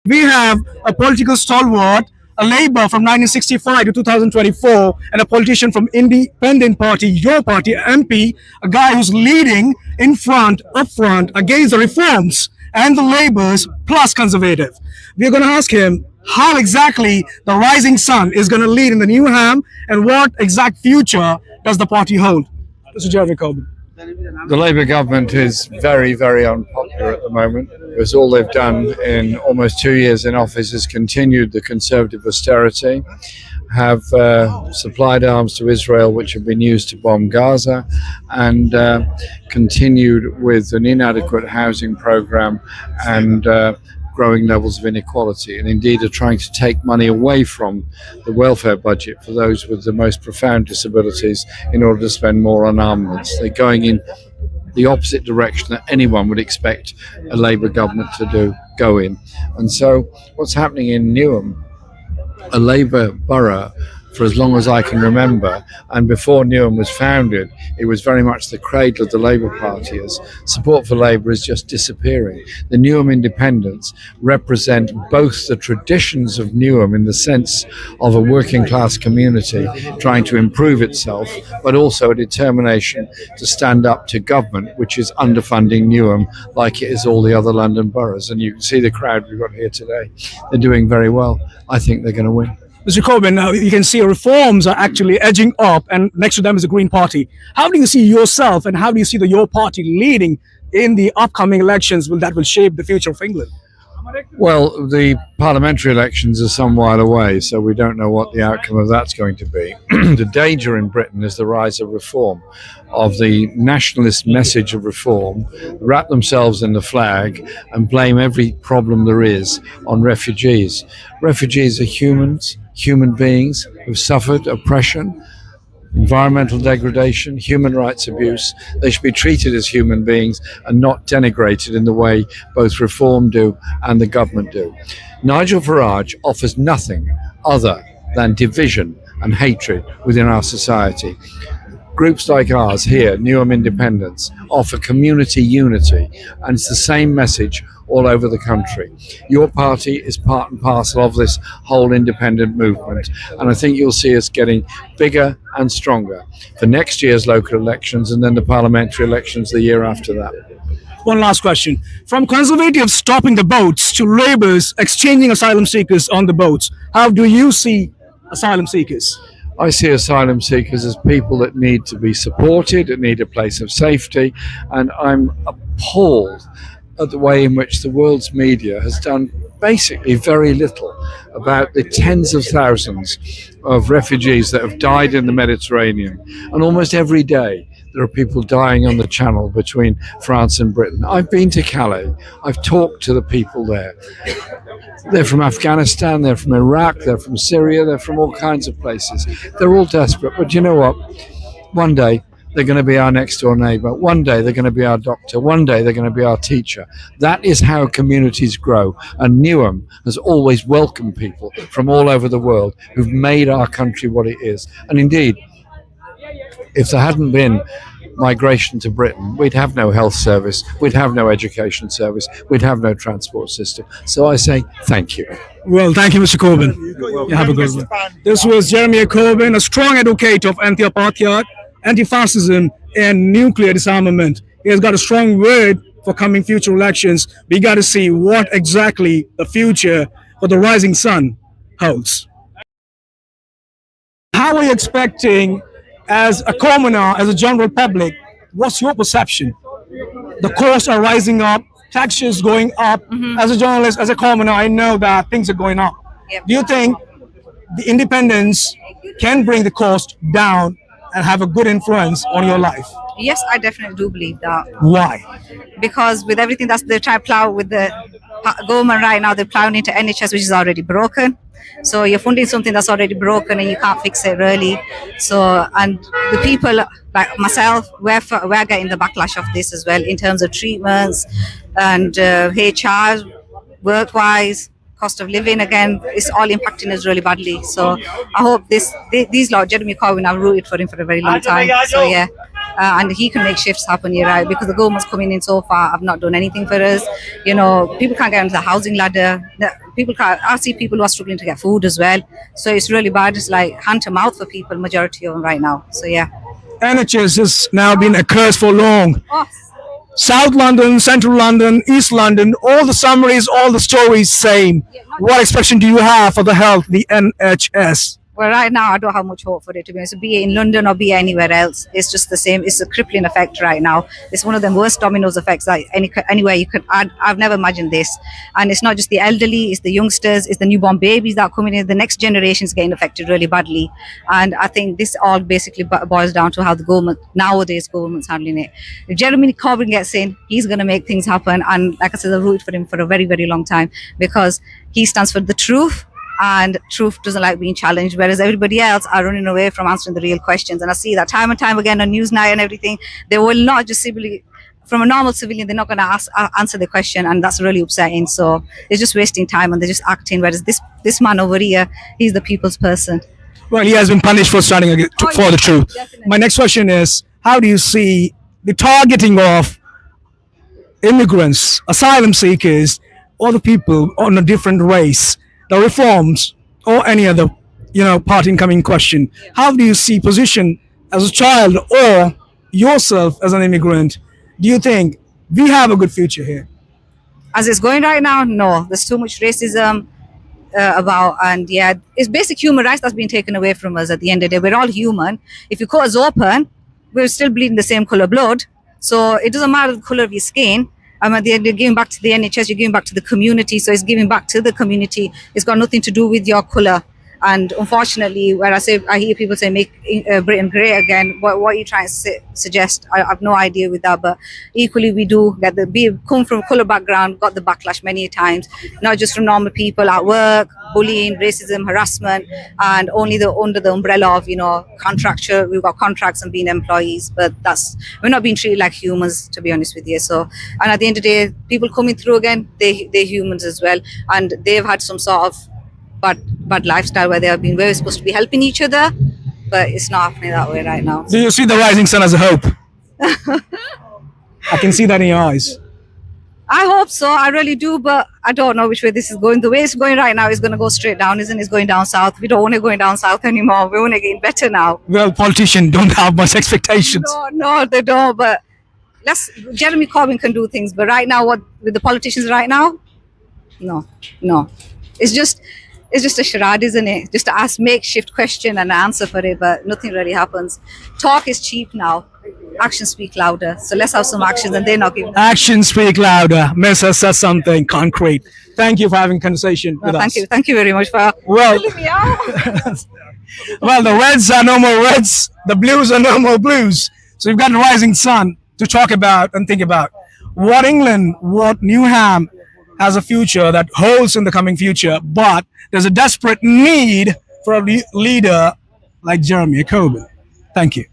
We have a political stalwart, a Labour from 1965 to 2024, and a politician from Independent Party, your party, MP, a guy who's leading up front against the reforms and the Labours plus Conservative. We're going to ask him how exactly the rising sun is going to lead in the new ham and what exact future does the party hold. Mr. Jeremy Corbyn. The Labour government is very, very unpopular at the moment, because all they've done in almost 2 years in office is continued the Conservative austerity, have supplied arms to Israel which have been used to bomb Gaza, and continued with an inadequate housing programme and growing levels of inequality, and indeed are trying to take money away from the welfare budget for those with the most profound disabilities in order to spend more on armaments. They're going in the opposite direction that anyone would expect a Labour government to go in. And so what's happening in Newham, a Labour borough for as long as I can remember, and before Newham was founded, it was very much the cradle of the Labour Party, as support for Labour is just disappearing. The Newham independents represent both the traditions of Newham in the sense of a working class community trying to improve itself, but also a determination to stand up to government which is underfunding Newham like it is all the other London boroughs. And you can see the crowd we've got here today. They're doing very well. I think they're going to win. Mr. Corbyn, now you can see reforms are actually edging up, and next to them is the Green Party. How do you see yourself, and how do you see your party leading in the upcoming elections that will shape the future of England? Well, the parliamentary elections are some while away, so we don't know what the outcome of that's going to be. The danger in Britain is the rise of reform, of the nationalist message of reform, wrap themselves in the flag and blame every problem there is on refugees. Refugees are humans, human beings who've suffered oppression, environmental degradation, human rights abuse. They should be treated as human beings and not denigrated in the way both Reform do and the government do. Nigel Farage offers nothing other than division and hatred within our society. Groups like ours here, Newham Independents, offer community unity, and it's the same message all over the country. Your party is part and parcel of this whole independent movement, and I think you'll see us getting bigger and stronger for next year's local elections and then the parliamentary elections the year after that. One last question. From Conservatives stopping the boats to Labour's exchanging asylum seekers on the boats, how do you see asylum seekers? I see asylum seekers as people that need to be supported, that need a place of safety, and I'm appalled at the way in which the world's media has done basically very little about the tens of thousands of refugees that have died in the Mediterranean. And almost every day there are people dying on the channel between France and Britain. I've been to Calais. I've talked to the people there. They're from Afghanistan, they're from Iraq, they're from Syria, they're from all kinds of places. They're all desperate, but you know what? One day they're going to be our next door neighbour. One day they're going to be our doctor. One day they're going to be our teacher. That is how communities grow. And Newham has always welcomed people from all over the world who've made our country what it is. And indeed, if there hadn't been migration to Britain, we'd have no health service, we'd have no education service, we'd have no transport system. So I say thank you. Well, thank you, Mr. Corbyn. You have a good one. This was Jeremy Corbyn, a strong advocate of anti-apartheid, anti-fascism, and nuclear disarmament. He has got a strong word for coming future elections. We got to see what exactly the future for the rising sun holds. How are you expecting, as a commoner, as a general public, what's your perception? The costs are rising up, taxes going up. As a journalist, as a commoner, I know that things are going up. Do you think the independents can bring the cost down and have a good influence on your life? Yes, I definitely do believe that. Why? Because with everything that's they're trying to plow with the government right now, they're plowing into NHS, which is already broken. So you're funding something that's already broken and you can't fix it really. So, and the people like myself, we're getting the backlash of this as well in terms of treatments and HR, work-wise, cost of living. Again, it's all impacting us really badly. So I hope these lot, Jeremy Corbyn, I've rooted for him for a very long time. So yeah. And he can make shifts happen here, right? Because the government's coming in so far, have not done anything for us. You know, people can't get into the housing ladder. people can't. I see people who are struggling to get food as well. So it's really bad. It's like hand to mouth for people, majority of them right now. So yeah. NHS has now been a curse for long. Oh, South London, Central London, East London, all the summaries, all the stories same. What expectation do you have for the health, the NHS? well, right now I don't have much hope for it, to be honest. Be it in London or be it anywhere else, it's just the same. It's a crippling effect right now. It's one of the worst dominoes effects that anywhere you could add. I've never imagined this. And it's not just the elderly, it's the youngsters, it's the newborn babies that are coming in. The next generation is getting affected really badly. And I think this all basically boils down to how the government, nowadays, government's handling it. If Jeremy Corbyn gets in, he's going to make things happen. And like I said, I've rooted for him for a very, very long time because he stands for the truth. And truth doesn't like being challenged, whereas everybody else are running away from answering the real questions. And I see that time and time again on Newsnight and everything. They will not just simply, from a normal civilian, they're not going to answer the question, and that's really upsetting. So they're just wasting time and they're just acting. Whereas this man over here, he's the people's person. Well, he has been punished for standing for the truth. Definitely. My next question is, how do you see the targeting of immigrants, asylum seekers, or the people on a different race, the reforms, or any other, part incoming question? How do you see position as a child or yourself as an immigrant? Do you think we have a good future here? As it's going right now, no. There's too much racism about, and yeah, it's basic human rights that's being taken away from us at the end of the day. We're all human. If you cut us open, we're still bleeding the same color blood. So it doesn't matter the color of your skin. At the end, you're giving back to the NHS, you're giving back to the community. So it's giving back to the community. It's got nothing to do with your color. And unfortunately, where I hear people say make Britain great again, what are you trying to suggest? I have no idea with that, but equally we do get come from colour background, got the backlash many times, not just from normal people at work, bullying, racism, harassment, and only under the umbrella of contractual. We've got contracts and being employees, but we're not being treated like humans, to be honest with you. So, and at the end of the day, people coming through again, they're humans as well, and they've had some sort of bad lifestyle where we're supposed to be helping each other, but it's not happening that way right now. Do you see the rising sun as a hope? I can see that in your eyes. I hope so, I really do, but I don't know which way this is going. The way it's going right now is going to go straight down, isn't it? It's going down south. We don't want it going down south anymore. We want it getting better now. Well, politicians don't have much expectations. No, they don't, but Jeremy Corbyn can do things, but right now, with the politicians right now, no. It's just a charade, isn't it? Just to ask makeshift question and answer for it, but nothing really happens. Talk is cheap now. Actions speak louder. So let's have some actions, and they're not giving. Actions speak louder. Miss has said something concrete. Thank you for having a conversation with us. Thank you very much for filling me out. Well, the reds are no more reds. The blues are no more blues. So you've got the rising sun to talk about and think about. What England, what Newham has a future that holds in the coming future, but there's a desperate need for a leader like Jeremy Corbyn. Thank you.